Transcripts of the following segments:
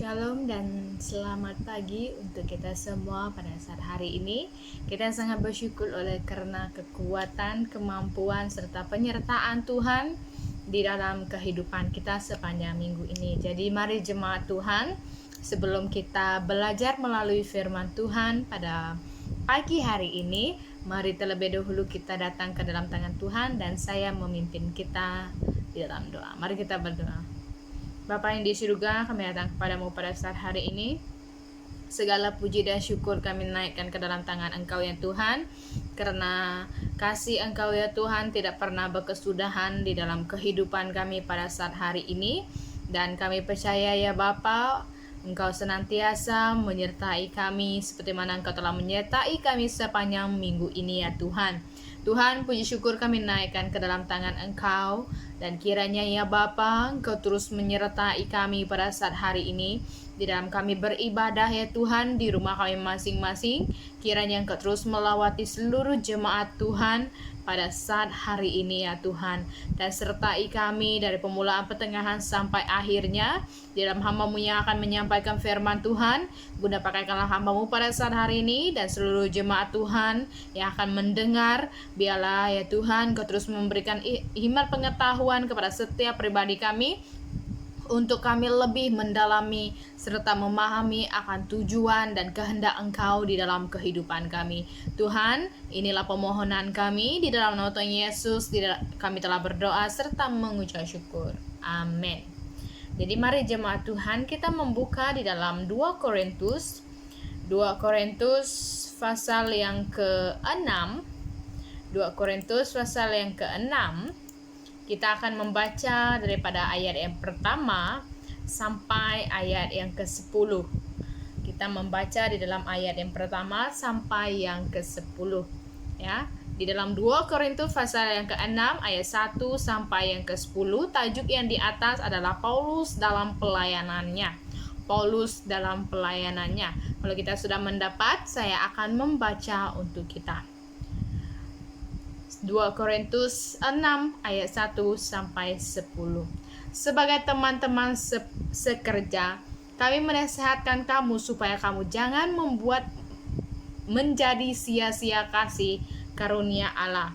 Shalom dan selamat pagi untuk kita semua pada saat hari ini. Kita sangat bersyukur karena kekuatan, kemampuan, serta penyertaan Tuhan di dalam kehidupan kita sepanjang minggu ini. Jadi mari jemaat Tuhan, sebelum kita belajar melalui firman Tuhan pada pagi hari ini, mari terlebih dahulu kita datang ke dalam tangan Tuhan dan saya memimpin kita di dalam doa. Mari kita berdoa. Bapa yang di surga, kami datang kepadamu pada saat hari ini. Segala puji dan syukur kami naikkan ke dalam tangan Engkau ya Tuhan, karena kasih Engkau ya Tuhan tidak pernah berkesudahan di dalam kehidupan kami pada saat hari ini. Dan kami percaya ya Bapa, Engkau senantiasa menyertai kami seperti mana Engkau telah menyertai kami sepanjang minggu ini ya Tuhan. Tuhan, puji syukur kami naikkan ke dalam tangan Engkau, dan kiranya ya Bapa, Engkau terus menyertai kami pada saat hari ini di dalam kami beribadah ya Tuhan di rumah kami masing-masing. Kiranya Engkau terus melawati seluruh jemaat Tuhan pada saat hari ini ya Tuhan, dan sertai kami dari pemulaan, pertengahan sampai akhirnya di dalam hamba-Mu yang akan menyampaikan firman Tuhan. Bunda, pakaikanlah hamba-Mu pada saat hari ini dan seluruh jemaat Tuhan yang akan mendengar. Biarlah ya Tuhan Kau terus memberikan hikmat pengetahuan kepada setiap pribadi kami, untuk kami lebih mendalami serta memahami akan tujuan dan kehendak Engkau di dalam kehidupan kami. Tuhan, inilah permohonan kami di dalam nama Tuhan Yesus. Kami telah berdoa serta mengucap syukur. Amin. Jadi mari jemaat Tuhan, kita membuka di dalam 2 Korintus pasal yang ke-6. 2 Korintus pasal yang ke-6. Kita akan membaca daripada ayat yang pertama sampai ayat yang ke-10. Kita membaca di dalam ayat yang pertama sampai yang ke-10 ya. Di dalam 2 Korintus pasal yang ke-6 ayat 1 sampai yang ke-10, tajuk yang di atas adalah Paulus dalam pelayanannya. Paulus dalam pelayanannya. Kalau kita sudah mendapat, saya akan membaca untuk kita. 2 Korintus 6 ayat 1 sampai 10. Sebagai teman-teman sekerja, kami menasihatkan kamu supaya kamu jangan membuat menjadi sia-sia kasih karunia Allah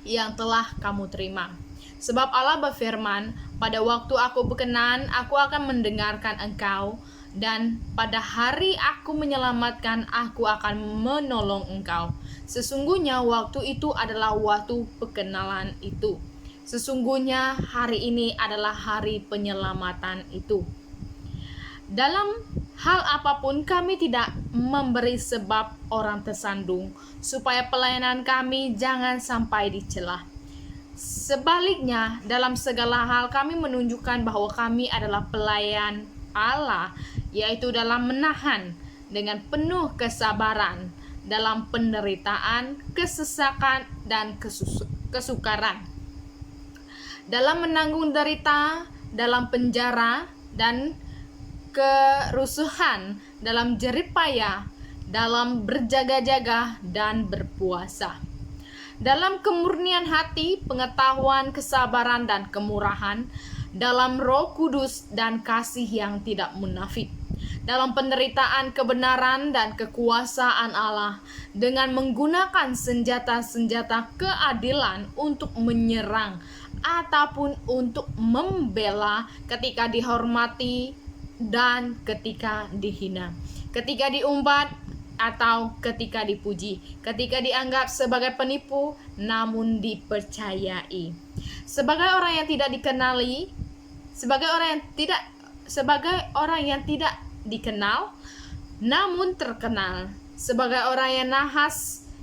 yang telah kamu terima. Sebab Allah berfirman, pada waktu aku berkenan, aku akan mendengarkan engkau, dan pada hari aku menyelamatkan, aku akan menolong engkau. Sesungguhnya waktu itu adalah waktu perkenalan itu. Sesungguhnya hari ini adalah hari penyelamatan itu. Dalam hal apapun kami tidak memberi sebab orang tersandung, supaya pelayanan kami jangan sampai dicela. Sebaliknya, dalam segala hal kami menunjukkan bahwa kami adalah pelayan Allah, yaitu dalam menahan dengan penuh kesabaran, dalam penderitaan, kesesakan, dan kesukaran, dalam menanggung derita, dalam penjara, dan kerusuhan, dalam jeripaya, dalam berjaga-jaga dan berpuasa, dalam kemurnian hati, pengetahuan, kesabaran, dan kemurahan, dalam Roh Kudus dan kasih yang tidak munafik, dalam penderitaan, kebenaran, dan kekuasaan Allah, dengan menggunakan senjata-senjata keadilan untuk menyerang ataupun untuk membela, ketika dihormati dan ketika dihina, ketika diumpat atau ketika dipuji, ketika dianggap sebagai penipu namun dipercayai, sebagai orang yang tidak dikenali, sebagai orang yang tidak dikenal namun terkenal, sebagai orang yang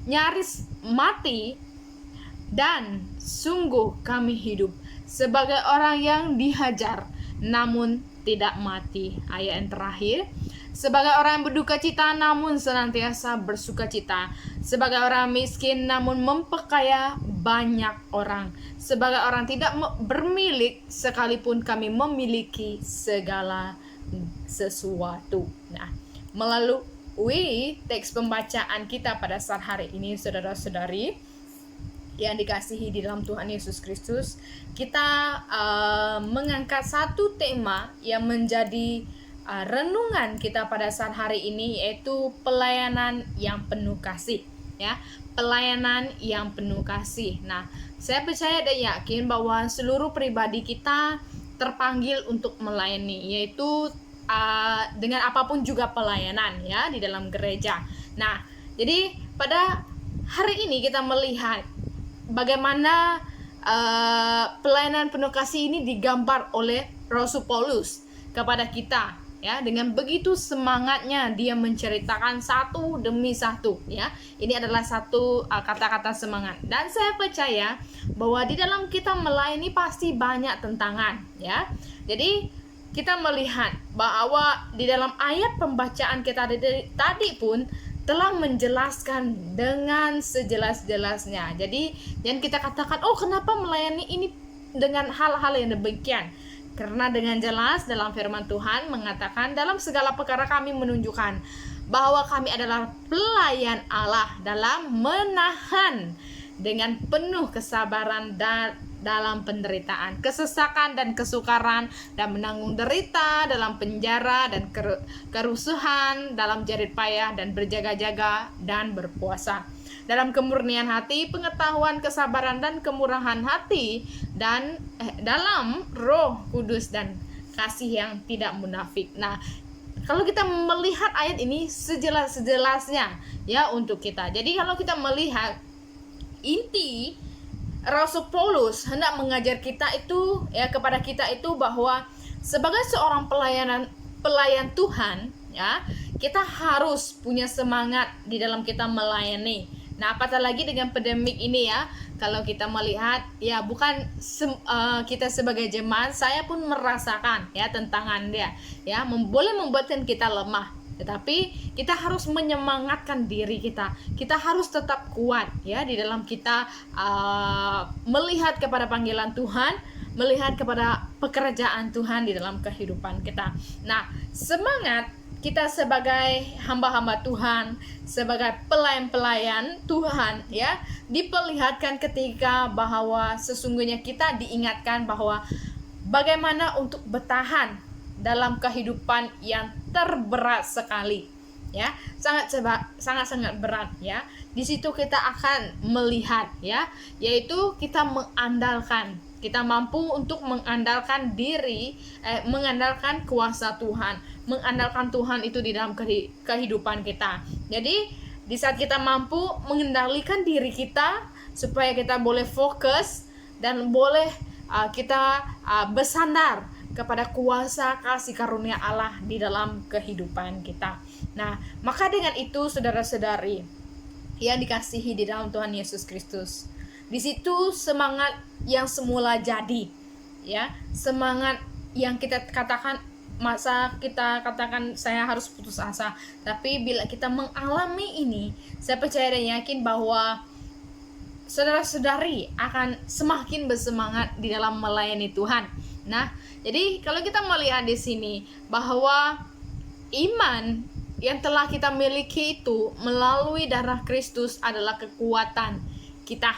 nyaris mati, dan sungguh kami hidup sebagai orang yang dihajar namun tidak mati. Ayat yang terakhir, sebagai orang yang berduka cita namun senantiasa bersuka cita, sebagai orang miskin namun memperkaya banyak orang, sebagai orang tidak bermilik sekalipun kami memiliki segala sesuatu. Nah, melalui teks pembacaan kita pada saat hari ini, saudara-saudari yang dikasihi di dalam Tuhan Yesus Kristus, kita mengangkat satu tema yang menjadi renungan kita pada saat hari ini, yaitu pelayanan yang penuh kasih, ya. Pelayanan yang penuh kasih. Nah, saya percaya dan yakin bahwa seluruh pribadi kita terpanggil untuk melayani, yaitu dengan apapun juga pelayanan, ya, di dalam gereja. Nah, jadi pada hari ini kita melihat bagaimana pelayanan penuh kasih ini digambar oleh Rasul Paulus kepada kita, ya. Dengan begitu semangatnya dia menceritakan satu demi satu, ya. Ini adalah satu kata-kata semangat, dan saya percaya bahwa di dalam kita melayani pasti banyak tantangan, ya. Jadi kita melihat bahwa di dalam ayat pembacaan kita tadi pun telah menjelaskan dengan sejelas-jelasnya. Jadi jangan kita katakan, oh kenapa melayani ini dengan hal-hal yang demikian. Karena dengan jelas dalam firman Tuhan mengatakan, dalam segala perkara kami menunjukkan bahwa kami adalah pelayan Allah dalam menahan dengan penuh kesabaran dan dalam penderitaan, kesesakan dan kesukaran, dan menanggung derita dalam penjara dan kerusuhan, dalam jerit payah dan berjaga-jaga dan berpuasa, dalam kemurnian hati, pengetahuan, kesabaran dan kemurahan hati, dan dalam Roh Kudus dan kasih yang tidak munafik. Nah, kalau kita melihat ayat ini sejelas-jelasnya, ya, untuk kita. Jadi kalau kita melihat inti Rasul Paulus hendak mengajar kita itu, ya, kepada kita itu, bahwa sebagai seorang pelayan Tuhan, ya, kita harus punya semangat di dalam kita melayani. Nah, apatah lagi dengan pandemik ini, ya. Kalau kita melihat, ya, bukan kita sebagai jemaat, saya pun merasakan, ya, tantangan dia, ya, boleh membuatkan kita lemah. Tetapi kita harus menyemangatkan diri kita. Kita harus tetap kuat, ya, di dalam kita melihat kepada panggilan Tuhan, melihat kepada pekerjaan Tuhan di dalam kehidupan kita. Nah, semangat kita sebagai hamba-hamba Tuhan, sebagai pelayan-pelayan Tuhan, ya, diperlihatkan ketika bahwa sesungguhnya kita diingatkan bahwa bagaimana untuk bertahan dalam kehidupan yang terberat sekali, ya, sangat berat, ya. Di situ kita akan melihat, ya, yaitu kita mampu untuk mengandalkan diri, mengandalkan kuasa Tuhan, mengandalkan Tuhan itu di dalam kehidupan kita. Jadi di saat kita mampu mengendalikan diri kita supaya kita boleh fokus dan boleh kita bersandar kepada kuasa kasih karunia Allah di dalam kehidupan kita. Nah, maka dengan itu saudara-saudari yang dikasihi di dalam Tuhan Yesus Kristus, di situ semangat yang semula jadi, ya, semangat yang kita katakan, masa kita katakan saya harus putus asa, tapi bila kita mengalami ini, saya percaya dan yakin bahwa saudara-saudari akan semakin bersemangat di dalam melayani Tuhan. Nah, jadi kalau kita melihat di sini bahwa iman yang telah kita miliki itu melalui darah Kristus adalah kekuatan kita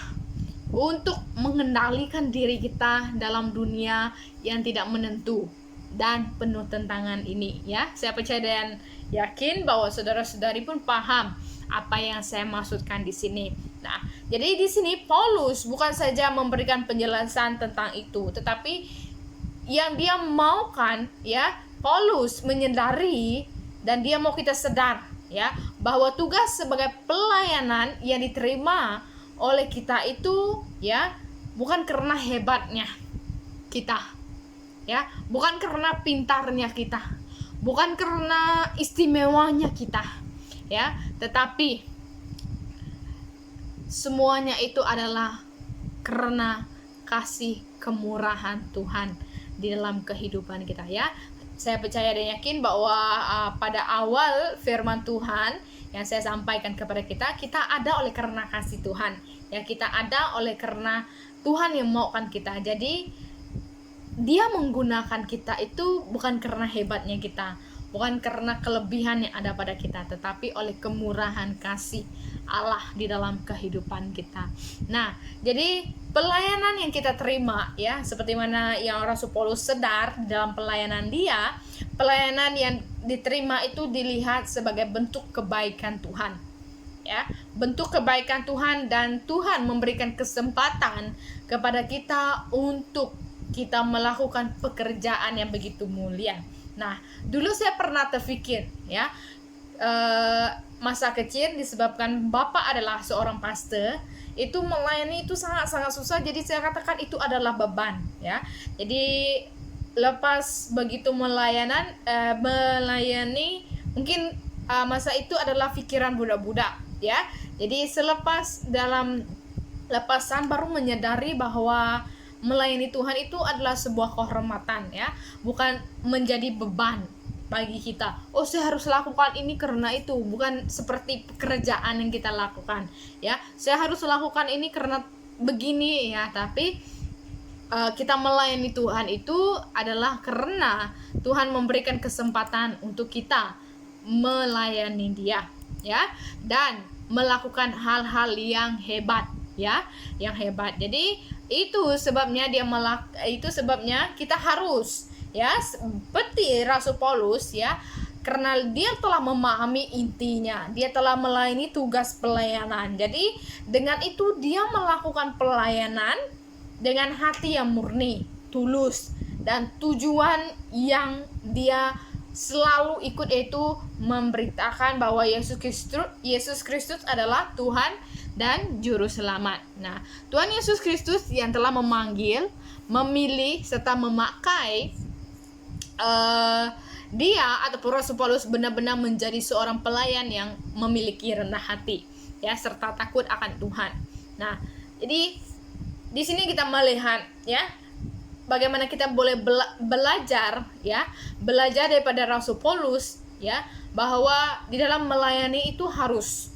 untuk mengendalikan diri kita dalam dunia yang tidak menentu dan penuh tantangan ini, ya. Saya percaya dan yakin bahwa saudara-saudari pun paham apa yang saya maksudkan di sini. Nah, jadi di sini Paulus bukan saja memberikan penjelasan tentang itu, tetapi yang dia maukan, ya, Paulus menyadari dan dia mau kita sadar, ya, bahwa tugas sebagai pelayanan yang diterima oleh kita itu, ya, bukan karena hebatnya kita, ya, bukan karena pintarnya kita, bukan karena istimewanya kita, ya, tetapi semuanya itu adalah karena kasih kemurahan Tuhan di dalam kehidupan kita, ya. Saya percaya dan yakin bahwa pada awal firman Tuhan yang saya sampaikan kepada kita ada oleh karena kasih Tuhan, ya, kita ada oleh karena Tuhan yang maukan kita. Jadi dia menggunakan kita itu bukan karena hebatnya kita, bukan karena kelebihan yang ada pada kita, tetapi oleh kemurahan kasih Allah di dalam kehidupan kita. Nah, jadi pelayanan yang kita terima, ya, seperti mana yang Rasul Paulus sadar dalam pelayanan dia, pelayanan yang diterima itu dilihat sebagai bentuk kebaikan Tuhan. Ya, bentuk kebaikan Tuhan, dan Tuhan memberikan kesempatan kepada kita untuk kita melakukan pekerjaan yang begitu mulia. Nah, dulu saya pernah terpikir, ya, masa kecil disebabkan Bapak adalah seorang pastor, itu melayani itu sangat-sangat susah, jadi saya katakan itu adalah beban, ya. Jadi lepas begitu melayani mungkin masa itu adalah pikiran budak-budak, ya. Jadi lepasan baru menyadari bahwa melayani Tuhan itu adalah sebuah kehormatan, ya, bukan menjadi beban bagi kita. Oh, saya harus lakukan ini karena itu, bukan seperti pekerjaan yang kita lakukan, ya. Saya harus lakukan ini karena begini, ya, tapi kita melayani Tuhan itu adalah karena Tuhan memberikan kesempatan untuk kita melayani Dia, ya, dan melakukan hal-hal yang hebat, ya, yang hebat. Jadi itu sebabnya kita harus, ya, seperti Rasul Paulus, ya, karena dia telah memahami intinya, dia telah melayani tugas pelayanan. Jadi dengan itu dia melakukan pelayanan dengan hati yang murni, tulus, dan tujuan yang dia selalu ikut, yaitu memberitakan bahwa Yesus Kristus adalah Tuhan dan Juru Selamat. Nah, Tuhan Yesus Kristus yang telah memanggil, memilih, serta memakai dia ataupun Rasul Paulus benar-benar menjadi seorang pelayan yang memiliki rendah hati, ya, serta takut akan Tuhan. Nah, jadi di sini kita melihat, ya, bagaimana kita boleh belajar daripada Rasul Paulus, ya, bahwa di dalam melayani itu harus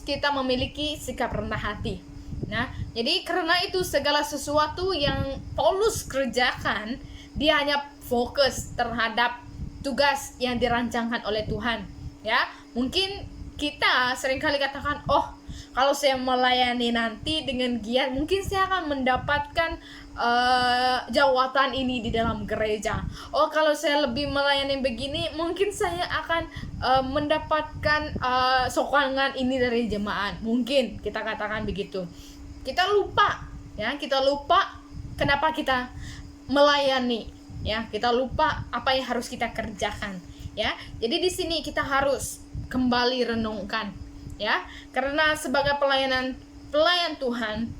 kita memiliki sikap rendah hati. Nah, jadi karena itu segala sesuatu yang Paulus kerjakan, dia hanya fokus terhadap tugas yang dirancangkan oleh Tuhan, ya. Mungkin kita seringkali katakan, oh, kalau saya melayani nanti dengan giat, mungkin saya akan mendapatkan jawatan ini di dalam gereja. Oh, kalau saya lebih melayani begini, mungkin saya akan mendapatkan sokongan ini dari jemaat. Mungkin kita katakan begitu. Kita lupa kenapa kita melayani, ya. Kita lupa apa yang harus kita kerjakan, ya. Jadi di sini kita harus kembali renungkan, ya, karena sebagai pelayan Tuhan,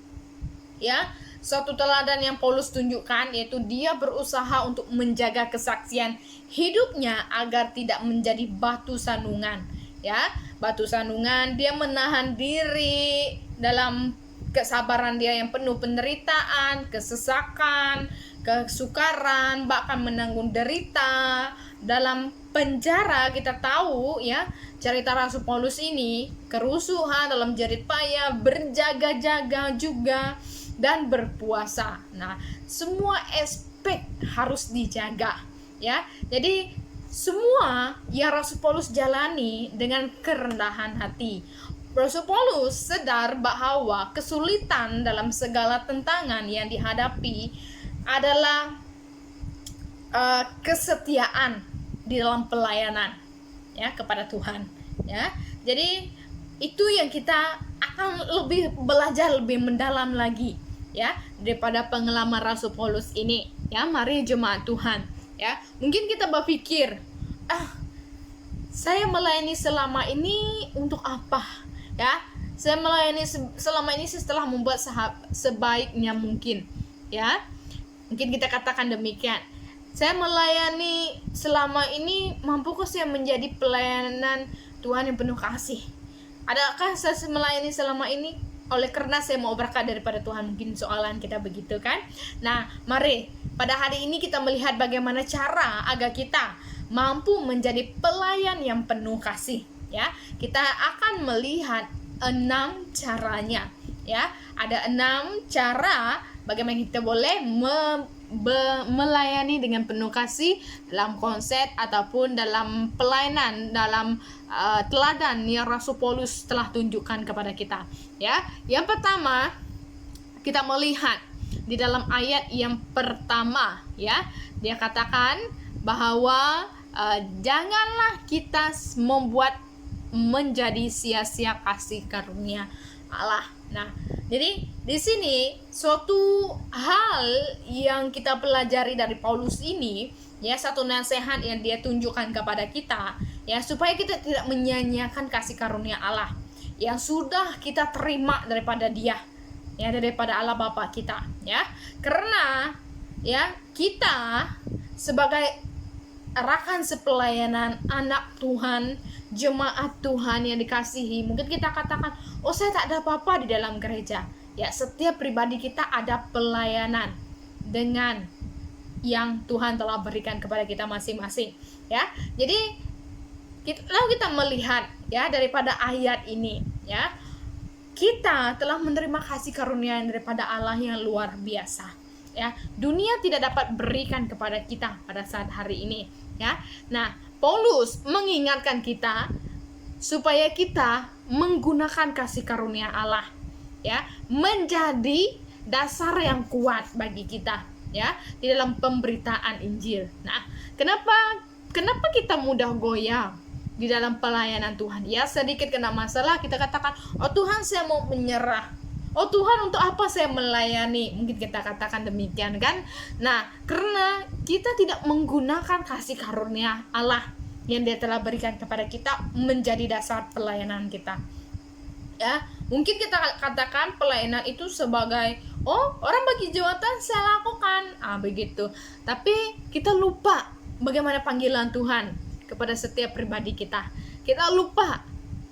ya, suatu teladan yang Paulus tunjukkan yaitu dia berusaha untuk menjaga kesaksian hidupnya agar tidak menjadi batu sandungan, ya, batu sandungan. Dia menahan diri dalam kesabaran dia yang penuh penderitaan, kesesakan, kesukaran, bahkan menanggung derita dalam penjara. Kita tahu, ya, cerita Rasul Paulus ini, kerusuhan dalam jerit payah, berjaga-jaga juga, dan berpuasa. Nah, semua aspek harus dijaga, ya. Jadi semua yang Rasul Paulus jalani dengan kerendahan hati. Rasul Paulus sadar bahwa kesulitan dalam segala tantangan yang dihadapi adalah kesetiaan di dalam pelayanan, ya, kepada Tuhan, ya. Jadi itu yang kita akan lebih belajar lebih mendalam lagi, ya, daripada pengalaman Rasul Paulus ini, ya. Mari jemaat Tuhan, ya. Mungkin kita berpikir, saya melayani selama ini untuk apa, ya? Saya melayani selama ini setelah membuat sebaiknya mungkin, ya. Mungkin kita katakan demikian. Saya melayani selama ini, mampukah saya menjadi pelayanan Tuhan yang penuh kasih? Adakah saya melayani selama ini oleh karena saya mau berkat daripada Tuhan? Mungkin soalan kita begitu, kan? Nah, mari pada hari ini kita melihat bagaimana cara agar kita mampu menjadi pelayan yang penuh kasih, ya. Kita akan melihat 6 caranya, ya. Ada 6 cara bagaimana kita boleh melayani dengan penuh kasih dalam konsep ataupun dalam pelayanan, dalam teladan yang Rasul Paulus telah tunjukkan kepada kita, ya. Yang pertama, kita melihat di dalam ayat yang pertama, ya. Dia katakan bahwa janganlah kita membuat menjadi sia-sia kasih karunia Allah. Nah, jadi di sini suatu hal yang kita pelajari dari Paulus ini, ya, satu nasihat yang dia tunjukkan kepada kita, ya, supaya kita tidak menyia-nyiakan kasih karunia Allah yang sudah kita terima daripada Dia, ya, daripada Allah Bapa kita, ya. Karena ya, kita sebagai rakan sepelayanan, anak Tuhan, jemaat Tuhan yang dikasihi, mungkin kita katakan, oh saya tak ada apa-apa di dalam gereja. Ya, setiap pribadi kita ada pelayanan dengan yang Tuhan telah berikan kepada kita masing-masing, ya. Jadi lalu kita melihat, ya, daripada ayat ini, ya, kita telah menerima kasih karunia daripada Allah yang luar biasa, ya. Dunia tidak dapat berikan kepada kita pada saat hari ini, ya. Nah, Paulus mengingatkan kita supaya kita menggunakan kasih karunia Allah, ya, menjadi dasar yang kuat bagi kita, ya, di dalam pemberitaan Injil. Nah, kenapa kita mudah goyah di dalam pelayanan Tuhan? Ya, sedikit kena masalah kita katakan, oh Tuhan saya mau menyerah, oh Tuhan untuk apa saya melayani, mungkin kita katakan demikian, kan. Nah, karena kita tidak menggunakan kasih karunia Allah yang Dia telah berikan kepada kita menjadi dasar pelayanan kita, ya. Mungkin kita katakan pelayanan itu sebagai, oh orang bagi jawatan saya lakukan, begitu. Tapi kita lupa bagaimana panggilan Tuhan kepada setiap pribadi kita. Kita lupa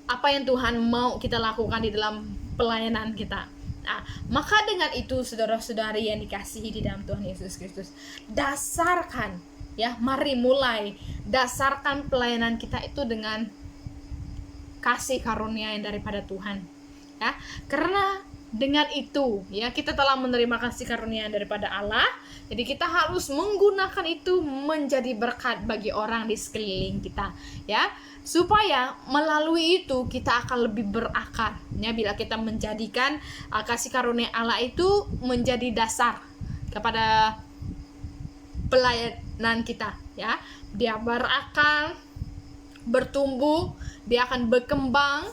apa yang Tuhan mau kita lakukan di dalam pelayanan kita. Nah, maka dengan itu saudara-saudari yang dikasihi di dalam Tuhan Yesus Kristus, dasarkan, ya, mari mulai dasarkan pelayanan kita itu dengan kasih karunia yang daripada Tuhan, ya. Karena dengan itu, ya, kita telah menerima kasih karunia daripada Allah. Jadi kita harus menggunakan itu menjadi berkat bagi orang di sekeliling kita, ya, supaya melalui itu kita akan lebih berakar, ya, bila kita menjadikan kasih karunia Allah itu menjadi dasar kepada pelayanan kita, ya. Dia berakar, bertumbuh, dia akan berkembang,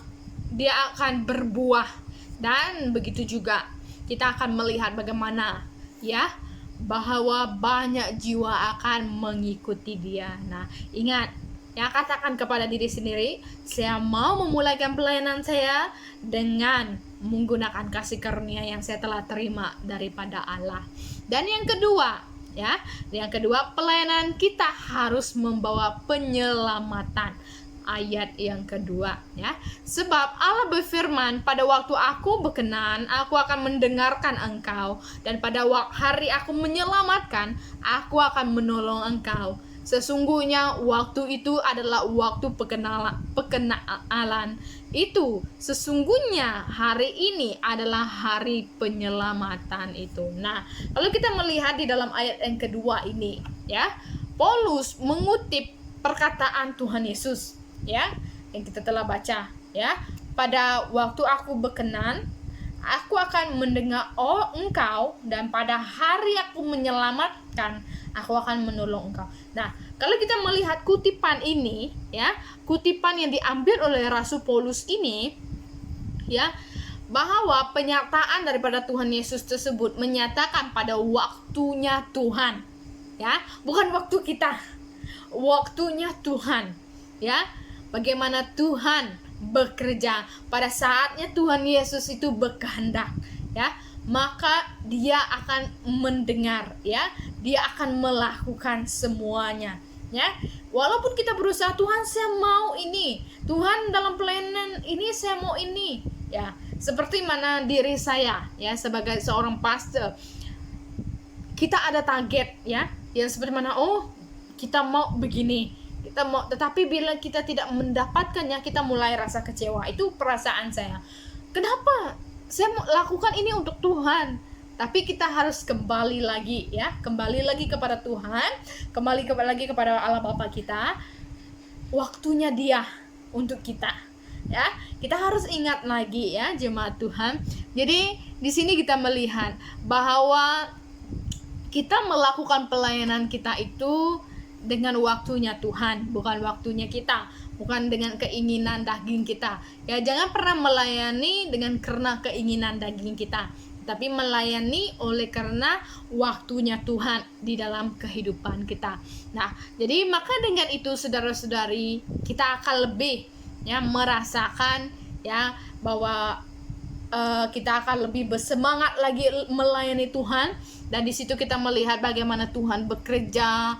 dia akan berbuah. Dan begitu juga kita akan melihat bagaimana, ya, bahwa banyak jiwa akan mengikuti Dia. Nah, ingat, ya, katakan kepada diri sendiri, saya mau memulaikan pelayanan saya dengan menggunakan kasih karunia yang saya telah terima daripada Allah. Dan yang kedua, ya, pelayanan kita harus membawa penyelamatan. Ayat yang kedua, ya, sebab Allah berfirman, pada waktu aku berkenan, aku akan mendengarkan engkau, dan pada hari aku menyelamatkan, aku akan menolong engkau. Sesungguhnya waktu itu adalah waktu perkenalan itu. Sesungguhnya hari ini adalah hari penyelamatan itu. Nah, kalau kita melihat di dalam ayat yang kedua ini, ya, Paulus mengutip perkataan Tuhan Yesus, ya, yang kita telah baca, ya. Pada waktu aku berkenan, aku akan mendengar engkau, dan pada hari aku menyelamatkan, aku akan menolong engkau. Nah, kalau kita melihat kutipan ini, ya, kutipan yang diambil oleh Rasul Paulus ini, ya, bahwa penyataan daripada Tuhan Yesus tersebut menyatakan pada waktunya Tuhan, ya, bukan waktu kita, waktunya Tuhan, ya. Bagaimana Tuhan bekerja pada saatnya Tuhan Yesus itu berkehendak, ya, maka Dia akan mendengar, ya, Dia akan melakukan semuanya, ya. Walaupun kita berusaha, Tuhan saya mau ini, Tuhan dalam pelayanan ini saya mau ini, ya. Seperti mana diri saya, ya, sebagai seorang pastor, kita ada target, ya, seperti mana, kita mau begini, kita mau, tetapi bila kita tidak mendapatkannya, kita mulai rasa kecewa. Itu perasaan saya. Kenapa saya mau lakukan ini untuk Tuhan? Tapi kita harus kembali lagi, ya, kembali lagi kepada Tuhan, kembali lagi kepada Allah Bapa kita. Waktunya Dia untuk kita, ya. Kita harus ingat lagi, ya, jemaat Tuhan. Jadi di sini kita melihat bahwa kita melakukan pelayanan kita itu dengan waktunya Tuhan, bukan waktunya kita, bukan dengan keinginan daging kita. Ya, jangan pernah melayani karena keinginan daging kita, tapi melayani oleh karena waktunya Tuhan di dalam kehidupan kita. Nah, jadi maka dengan itu saudara-saudari, kita akan lebih merasakan bahwa kita akan lebih bersemangat lagi melayani Tuhan, dan di situ kita melihat bagaimana Tuhan bekerja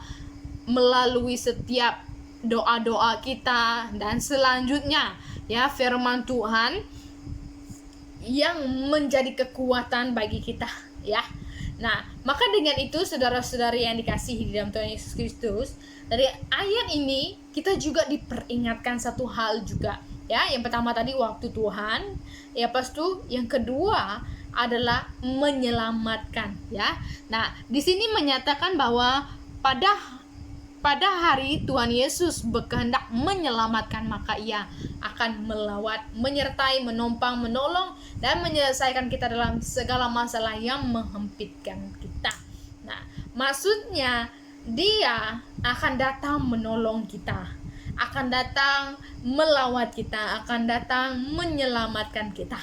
melalui setiap doa-doa kita, dan selanjutnya firman Tuhan yang menjadi kekuatan bagi kita ya. Nah, maka dengan itu saudara-saudari yang dikasihi di dalam Tuhan Yesus Kristus, dari ayat ini kita juga diperingatkan satu hal juga ya. Yang pertama tadi waktu Tuhan, pas itu yang kedua adalah menyelamatkan ya. Nah, di sini menyatakan bahwa pada hari Tuhan Yesus berkehendak menyelamatkan, maka Ia akan melawat, menyertai, menolong, dan menyelesaikan kita dalam segala masalah yang menghempitkan kita. Nah, maksudnya Dia akan datang menolong kita, akan datang melawat kita, akan datang menyelamatkan kita.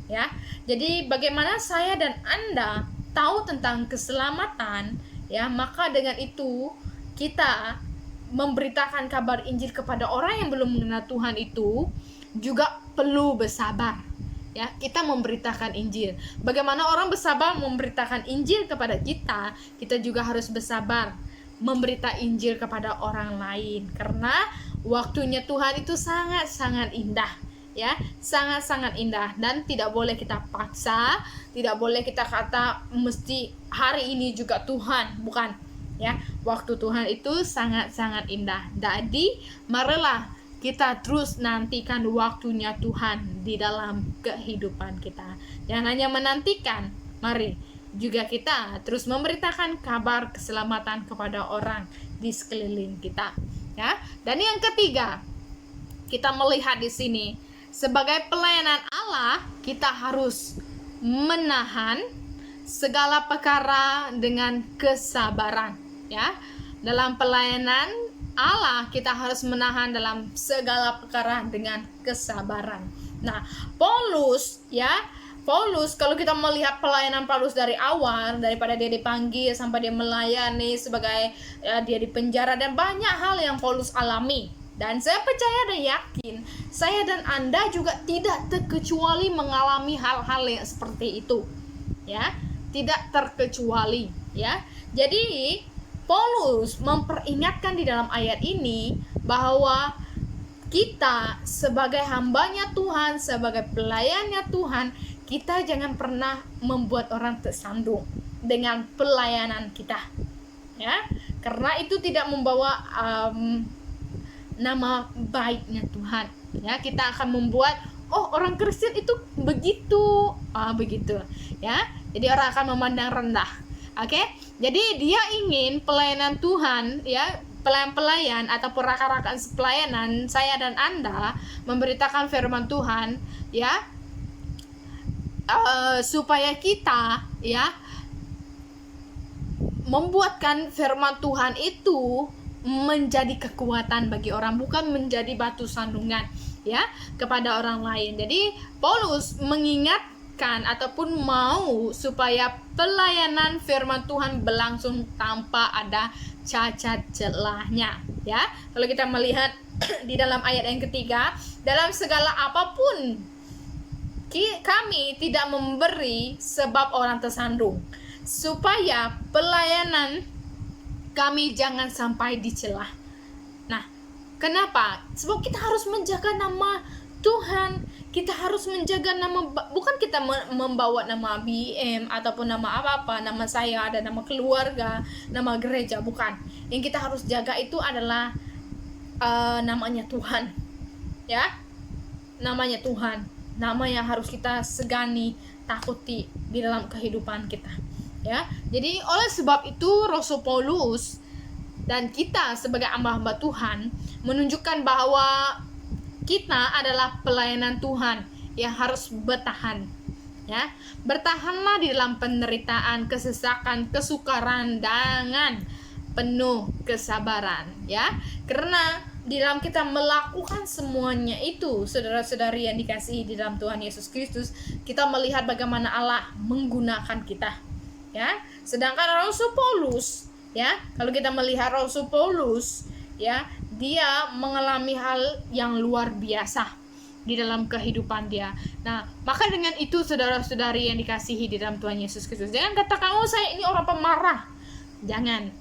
Ya, jadi bagaimana saya dan Anda tahu tentang keselamatan? Ya, maka dengan itu kita memberitakan kabar Injil kepada orang yang belum mengenal Tuhan itu juga perlu bersabar. Ya, kita memberitakan Injil. Bagaimana orang bersabar memberitakan Injil kepada kita, kita juga harus bersabar memberitakan Injil kepada orang lain, karena waktunya Tuhan itu sangat-sangat indah. Ya, sangat-sangat indah, dan tidak boleh kita paksa, tidak boleh kita kata mesti hari ini juga Tuhan, bukan. Ya, waktu Tuhan itu sangat-sangat indah. Jadi, marilah kita terus nantikan waktunya Tuhan di dalam kehidupan kita. Jangan hanya menantikan, mari juga kita terus memberitakan kabar keselamatan kepada orang di sekeliling kita. Ya, dan yang ketiga, kita melihat di sini sebagai pelayanan Allah, kita harus menahan segala perkara dengan kesabaran. Ya, dalam pelayanan Allah kita harus menahan dalam segala perkara dengan kesabaran. Nah, Paulus kalau kita melihat pelayanan Paulus dari awal, daripada dia dipanggil sampai dia melayani sebagai dia di penjara, dan banyak hal yang Paulus alami. Dan saya percaya dan yakin saya dan Anda juga tidak terkecuali mengalami hal-hal yang seperti itu. Ya, tidak terkecuali ya. Jadi Paulus memperingatkan di dalam ayat ini bahwa kita sebagai hambanya Tuhan, sebagai pelayannya Tuhan, kita jangan pernah membuat orang tersandung dengan pelayanan kita. Ya, karena itu tidak membawa nama baiknya Tuhan. Ya, kita akan membuat orang Kristen itu begitu, begitu. Ya, jadi orang akan memandang rendah. Oke, jadi dia ingin pelayanan Tuhan, ya, pelayan-pelayan ataupun rakan-rakan pelayanan saya dan Anda memberitakan firman Tuhan, ya, supaya kita, ya, membuatkan firman Tuhan itu menjadi kekuatan bagi orang, bukan menjadi batu sandungan, ya, kepada orang lain. Jadi Paulus mengingatkan ataupun mau supaya pelayanan firman Tuhan berlangsung tanpa ada cacat celahnya. Ya, kalau kita melihat di dalam ayat yang ketiga, dalam segala apapun kami tidak memberi sebab orang tersandung, supaya pelayanan kami jangan sampai dicela. Nah, kenapa? Sebab kita harus menjaga nama Tuhan, kita harus menjaga nama, bukan kita membawa nama BM ataupun nama apa-apa, nama saya ada nama keluarga, nama gereja, bukan. Yang kita harus jaga itu adalah namanya Tuhan, ya, namanya Tuhan, nama yang harus kita segani, takuti di dalam kehidupan kita, ya. Jadi oleh sebab itu Rasul Paulus dan kita sebagai hamba-hamba Tuhan menunjukkan bahwa kita adalah pelayanan Tuhan yang harus bertahan, ya. Bertahanlah di dalam penderitaan, kesesakan, kesukaran, dengan penuh kesabaran, ya. Karena di dalam kita melakukan semuanya itu, saudara-saudari yang dikasihi di dalam Tuhan Yesus Kristus, kita melihat bagaimana Allah menggunakan kita, ya. Sedangkan Rasul Paulus, ya, kalau kita melihat Rasul Paulus, ya, dia mengalami hal yang luar biasa di dalam kehidupan dia. Nah, maka dengan itu saudara-saudari yang dikasihi di dalam Tuhan Yesus Kristus, jangan katakan, oh saya ini orang pemarah. Jangan.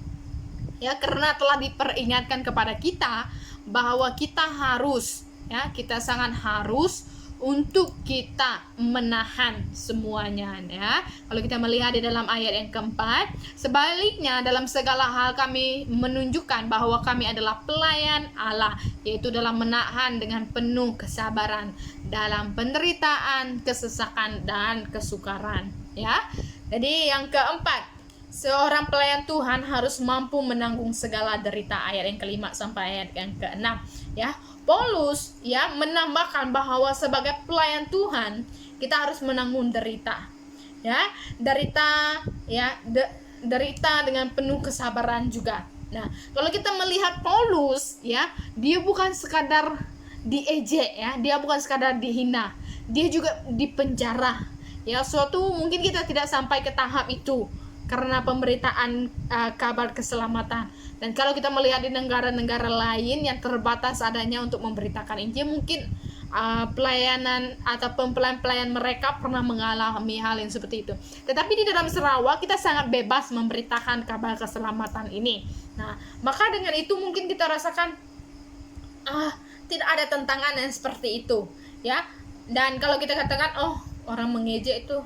Ya, karena telah diperingatkan kepada kita bahwa kita harus, ya, kita sangat harus untuk kita menahan semuanya, ya. Kalau kita melihat di dalam ayat yang keempat, sebaliknya dalam segala hal kami menunjukkan bahwa kami adalah pelayan Allah, yaitu dalam menahan dengan penuh kesabaran dalam penderitaan, kesesakan dan kesukaran, ya. Jadi yang keempat, seorang pelayan Tuhan harus mampu menanggung segala derita, ayat yang kelima sampai ayat yang keenam, ya. Paulus, ya, menambahkan bahwa sebagai pelayan Tuhan kita harus menanggung derita, ya, derita, ya, derita dengan penuh kesabaran juga. Nah, kalau kita melihat Paulus, ya, dia bukan sekadar diejek, ya, dia bukan sekadar dihina, dia juga dipenjara, ya. Suatu mungkin kita tidak sampai ke tahap itu karena pemberitaan kabar keselamatan. Dan kalau kita melihat di negara-negara lain yang terbatas adanya untuk memberitakan Injil, mungkin pelayanan atau pelayan mereka pernah mengalami hal yang seperti itu. Tetapi di dalam Sarawak kita sangat bebas memberitakan kabar keselamatan ini. Nah, maka dengan itu mungkin kita rasakan tidak ada tentangan yang seperti itu, ya. Dan kalau kita katakan, oh, orang mengejek itu,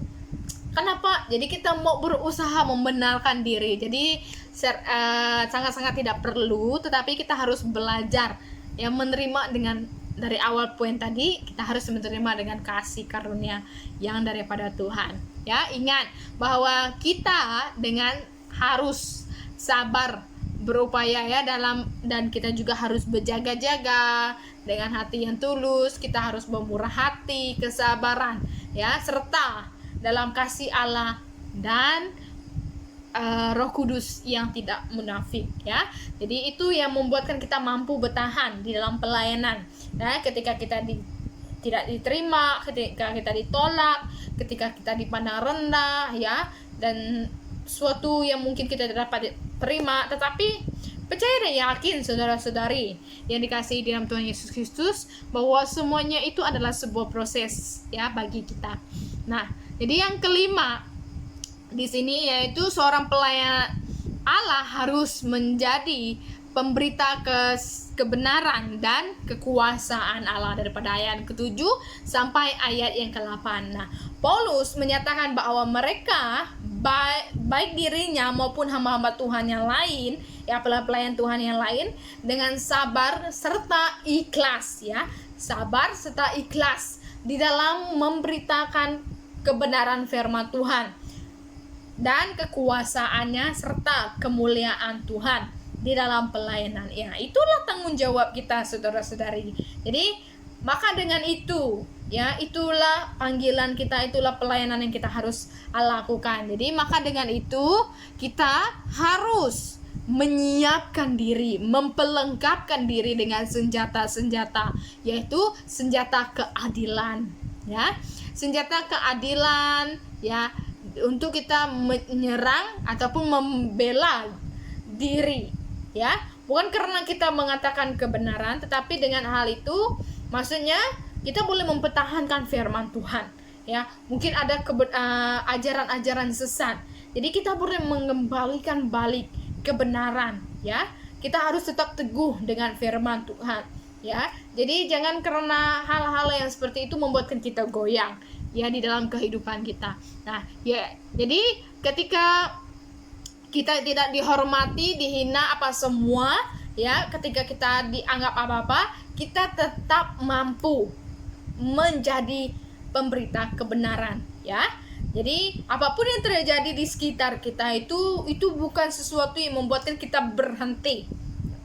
kenapa? Jadi kita mau berusaha membenarkan diri. Jadi sangat-sangat tidak perlu, tetapi kita harus belajar, ya, menerima dengan dari awal poin tadi, kita harus menerima dengan kasih karunia yang daripada Tuhan. Ya, ingat bahwa kita dengan harus sabar berupaya, ya, dan kita juga harus berjaga-jaga dengan hati yang tulus. Kita harus bermurah hati, kesabaran, ya, serta dalam kasih Allah dan Roh Kudus yang tidak munafik, ya. Jadi itu yang membuatkan kita mampu bertahan di dalam pelayanan, ya, ketika kita tidak diterima, ketika kita ditolak, ketika kita dipandang rendah, ya, dan suatu yang mungkin kita tidak dapat terima. Tetapi percaya dan yakin saudara-saudari yang dikasihi dalam Tuhan Yesus Kristus bahwa semuanya itu adalah sebuah proses, ya, bagi kita. Nah, jadi yang kelima di sini yaitu seorang pelayan Allah harus menjadi pemberita kebenaran dan kekuasaan Allah, daripada ayat ke-7 sampai ayat yang ke-8. Nah, Paulus menyatakan bahwa mereka baik dirinya maupun hamba-hamba Tuhan yang lain, ya, pelayan Tuhan yang lain, dengan sabar serta ikhlas, ya, sabar serta ikhlas di dalam memberitakan kebenaran firman Tuhan dan kekuasaannya serta kemuliaan Tuhan di dalam pelayanan. Ya, itulah tanggung jawab kita, saudara-saudari. Jadi, maka dengan itu, ya, itulah panggilan kita, itulah pelayanan yang kita harus lakukan. Jadi, maka dengan itu kita harus menyiapkan diri, memperlengkapkan diri dengan senjata-senjata, yaitu senjata keadilan, ya. Senjata keadilan, ya, untuk kita menyerang ataupun membela diri, ya, bukan karena kita mengatakan kebenaran, tetapi dengan hal itu maksudnya kita boleh mempertahankan firman Tuhan, ya. Mungkin ada ajaran-ajaran sesat, jadi kita boleh mengembalikan balik kebenaran, ya. Kita harus tetap teguh dengan firman Tuhan, ya. Jadi jangan karena hal-hal yang seperti itu membuatkan kita goyang, ya, di dalam kehidupan kita. Nah, ya, jadi ketika kita tidak dihormati, dihina apa semua, ya, ketika kita dianggap apa-apa, kita tetap mampu menjadi pemberita kebenaran, ya. Jadi apapun yang terjadi di sekitar kita itu bukan sesuatu yang membuatkan kita berhenti,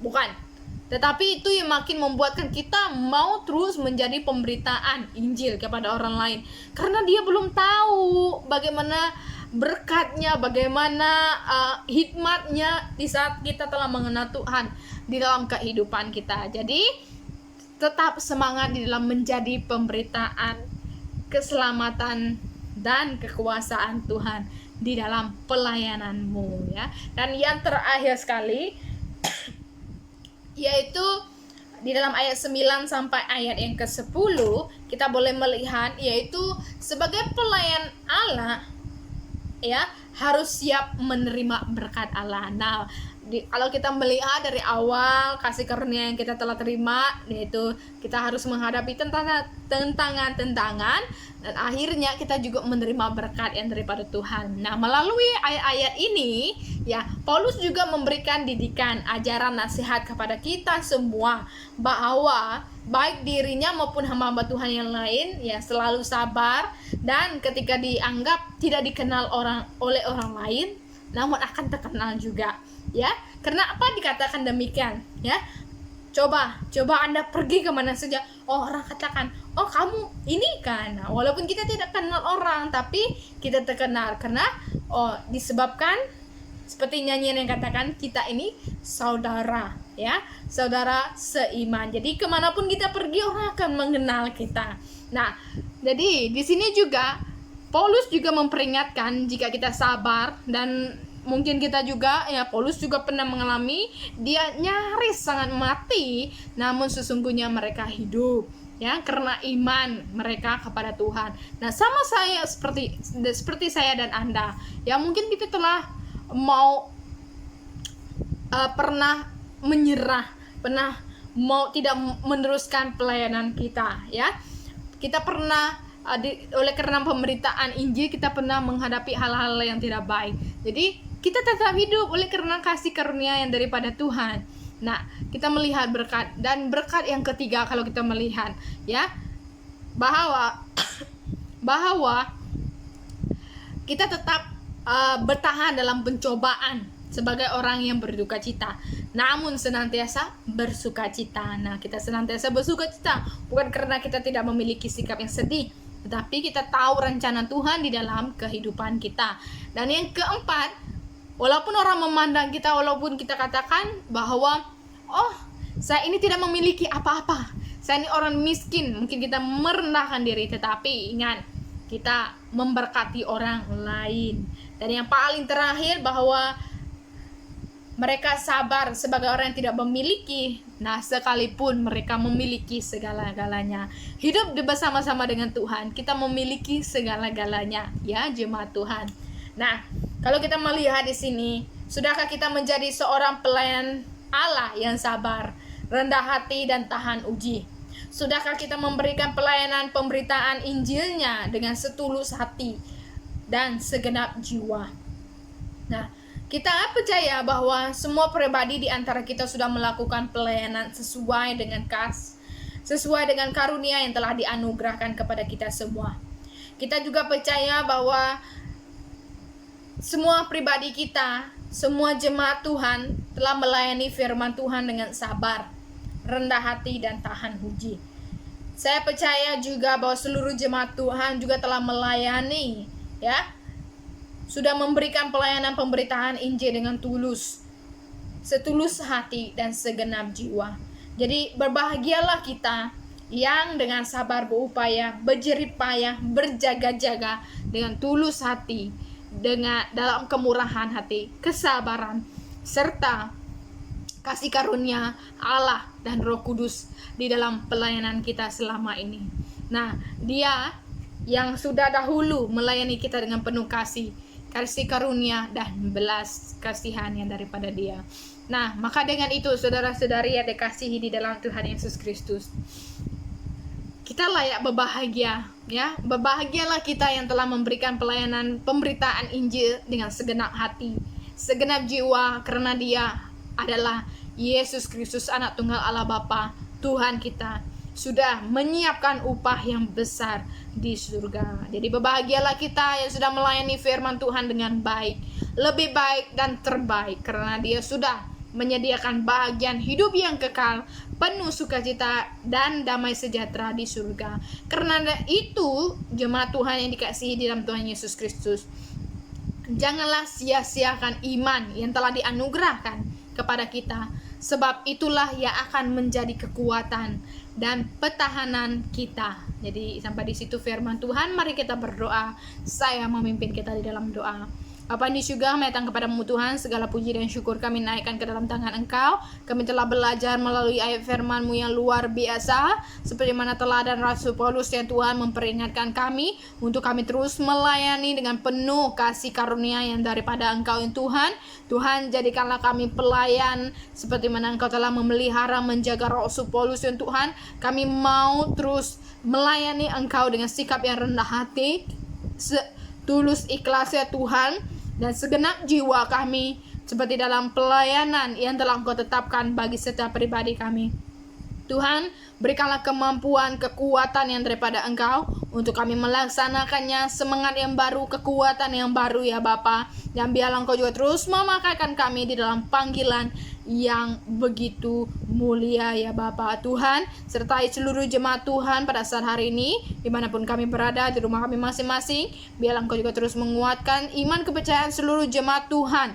bukan. Tetapi itu yang makin membuatkan kita mau terus menjadi pemberitaan Injil kepada orang lain, karena dia belum tahu berkatnya, bagaimana hikmatnya di saat kita telah mengenal Tuhan di dalam kehidupan kita. Jadi tetap semangat di dalam menjadi pemberitaan keselamatan dan kekuasaan Tuhan di dalam pelayananmu, ya. Dan yang terakhir sekali yaitu di dalam ayat 9 sampai ayat yang ke-10 kita boleh melihat, yaitu sebagai pelayan Allah, ya, harus siap menerima berkat Allah. Nah, kalau kita melihat dari awal kasih karunia yang kita telah terima, yaitu kita harus menghadapi tentangan-tentangan, dan akhirnya kita juga menerima berkat yang daripada Tuhan. Nah, melalui ayat-ayat ini, ya, Paulus juga memberikan didikan, ajaran, nasihat kepada kita semua bahwa baik dirinya maupun hamba-hamba Tuhan yang lain, ya, selalu sabar, dan ketika dianggap tidak dikenal oleh orang lain, namun akan terkenal juga, ya. Kenapa dikatakan demikian, ya? Coba Anda pergi kemana saja, orang katakan, oh kamu ini kan. Nah, walaupun kita tidak kenal orang, tapi kita terkenal karena disebabkan seperti nyanyian yang katakan, kita ini saudara, ya, saudara seiman. Jadi kemanapun kita pergi, orang akan mengenal kita. Nah, jadi di sini juga Paulus juga memperingatkan jika kita sabar, dan mungkin kita juga, ya, Paulus juga pernah mengalami, dia nyaris sangat mati, namun sesungguhnya mereka hidup, ya, karena iman mereka kepada Tuhan. Nah, sama saya seperti saya dan Anda, ya, mungkin kita telah mau pernah menyerah, pernah mau tidak meneruskan pelayanan kita, ya. Kita pernah oleh karena pemberitaan Injil kita pernah menghadapi hal-hal yang tidak baik. Jadi kita tetap hidup oleh karena kasih karunia yang daripada Tuhan. Nah, kita melihat berkat, dan berkat yang ketiga kalau kita melihat, ya, bahwa kita tetap bertahan dalam pencobaan sebagai orang yang berduka cita, namun senantiasa bersuka cita. Nah, kita senantiasa bersuka cita bukan karena kita tidak memiliki sikap yang sedih, tetapi kita tahu rencana Tuhan di dalam kehidupan kita. Dan yang keempat, walaupun orang memandang kita, walaupun kita katakan bahwa saya ini tidak memiliki apa-apa, saya ini orang miskin, mungkin kita merendahkan diri, tetapi ingat, kita memberkati orang lain. Dan yang paling terakhir, bahwa mereka sabar sebagai orang yang tidak memiliki, nah sekalipun mereka memiliki segala-galanya. Hidup bersama-sama dengan Tuhan, kita memiliki segala-galanya, ya, jemaat Tuhan. Nah, kalau kita melihat di sini, sudahkah kita menjadi seorang pelayan Allah yang sabar, rendah hati, dan tahan uji? Sudahkah kita memberikan pelayanan pemberitaan Injilnya dengan setulus hati dan segenap jiwa? Nah, kita percaya bahwa semua pribadi di antara kita sudah melakukan pelayanan sesuai dengan karunia yang telah dianugerahkan kepada kita semua. Kita juga percaya bahwa semua pribadi kita, semua jemaat Tuhan telah melayani firman Tuhan dengan sabar, rendah hati, dan tahan uji. Saya percaya juga bahwa seluruh jemaat Tuhan juga telah melayani, ya, sudah memberikan pelayanan pemberitaan Injil dengan setulus hati dan segenap jiwa. Jadi berbahagialah kita yang dengan sabar berupaya, berjerih payah, berjaga-jaga dengan tulus hati, dengan dalam kemurahan hati, kesabaran, serta kasih karunia Allah dan Roh Kudus di dalam pelayanan kita selama ini. Nah, Dia yang sudah dahulu melayani kita dengan penuh kasih karunia, dan belas kasihan yang daripada Dia. Nah, maka dengan itu, saudara-saudari yang dikasihi di dalam Tuhan Yesus Kristus, kita layak berbahagia, ya. Berbahagialah kita yang telah memberikan pelayanan pemberitaan Injil dengan segenap hati, segenap jiwa, karena Dia adalah Yesus Kristus, anak tunggal Allah Bapa, Tuhan kita, sudah menyiapkan upah yang besar di surga. Jadi berbahagialah kita yang sudah melayani firman Tuhan dengan baik, lebih baik dan terbaik, karena Dia sudah menyediakan bahagian hidup yang kekal, penuh sukacita dan damai sejahtera di surga. Karena itu, jemaat Tuhan yang dikasihi di dalam Tuhan Yesus Kristus, Janganlah sia-siakan iman yang telah dianugerahkan kepada kita, sebab itulah yang akan menjadi kekuatan dan pertahanan kita. Jadi sampai di situ firman Tuhan. Mari kita berdoa. Saya memimpin kita di dalam doa. Bapa di surga, kami datang kepadamu Tuhan, segala puji dan syukur kami naikkan ke dalam tangan Engkau. Kami telah belajar melalui ayat firman-Mu yang luar biasa, seperti mana teladan Rasul Paulus yang Tuhan memperingatkan kami untuk kami terus melayani dengan penuh kasih karunia yang daripada Engkau yang Tuhan. Tuhan, jadikanlah kami pelayan seperti mana Engkau telah memelihara menjaga Rasul Paulus yang Tuhan. Kami mau terus melayani Engkau dengan sikap yang rendah hati, tulus ikhlas ya Tuhan, dan segenap jiwa kami seperti dalam pelayanan yang telah Engkau tetapkan bagi setiap pribadi kami. Tuhan, berikanlah kemampuan, kekuatan yang daripada Engkau untuk kami melaksanakannya, semangat yang baru, kekuatan yang baru ya Bapa. Dan biarlah Engkau juga terus memakaikan kami di dalam panggilan yang begitu mulia ya Bapa. Tuhan, sertai seluruh jemaat Tuhan pada saat hari ini, dimanapun kami berada, di rumah kami masing-masing. Biarlah Engkau juga terus menguatkan iman kepercayaan seluruh jemaat Tuhan,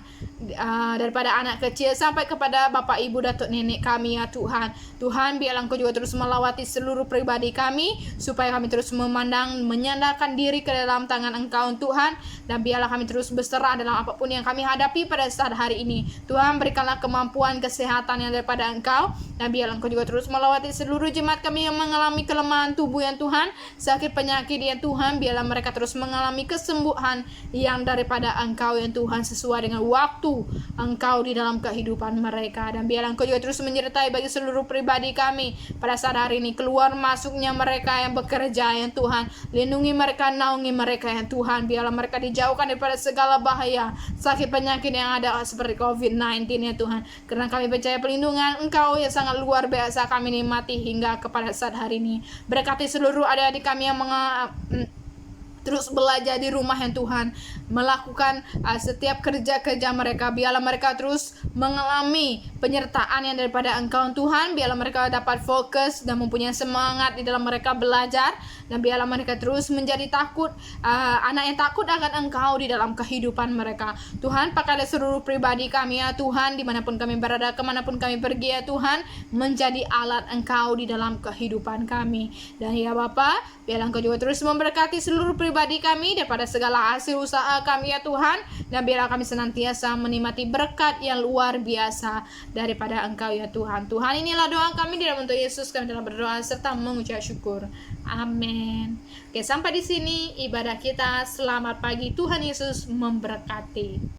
daripada anak kecil sampai kepada bapak ibu datuk nenek kami ya Tuhan. Tuhan, biarlah Engkau juga terus melawati seluruh pribadi kami, supaya kami terus memandang, menyandarkan diri ke dalam tangan Engkau Tuhan. Dan biarlah kami terus berserah dalam apapun yang kami hadapi pada saat hari ini. Tuhan, berikanlah kemampuan, kesehatan yang daripada Engkau. Dan biarlah Engkau juga terus melawati seluruh jemaat kami yang mengalami kelemahan tubuh yang Tuhan, sakit penyakit ya Tuhan. Biarlah mereka terus mengalami kesembuhan yang daripada Engkau yang Tuhan, sesuai dengan waktu Engkau di dalam kehidupan mereka. Dan biarlah Engkau juga terus menyertai bagi seluruh pribadi kami pada saat hari ini, keluar masuknya mereka yang bekerja ya Tuhan. Lindungi mereka, naungi mereka ya Tuhan. Biarlah mereka dijauhkan daripada segala bahaya, sakit penyakit yang ada seperti COVID-19 ya Tuhan. Karena kami percaya pelindungan Engkau yang sangat luar biasa kami nikmati hingga kepada saat hari ini. Berkati seluruh adik-adik kami yang terus belajar di rumah yang Tuhan, melakukan setiap kerja-kerja mereka. Biarlah mereka terus mengalami penyertaan yang daripada Engkau Tuhan. Biarlah mereka dapat fokus dan mempunyai semangat di dalam mereka belajar. Dan biarlah mereka terus menjadi takut, anak yang takut akan Engkau di dalam kehidupan mereka. Tuhan, pakailah seluruh pribadi kami ya Tuhan, dimanapun kami berada, kemanapun kami pergi ya Tuhan, menjadi alat Engkau di dalam kehidupan kami. Dan ya Bapa, biarlah Engkau juga terus memberkati seluruh pribadi kami daripada segala hasil usaha kami ya Tuhan. Dan biarlah kami senantiasa menikmati berkat yang luar biasa daripada Engkau ya Tuhan. Tuhan, inilah doa kami di dalam untuk Yesus, kami telah berdoa serta mengucap syukur. Amin. Oke, sampai di sini ibadah kita. Selamat pagi, Tuhan Yesus memberkati.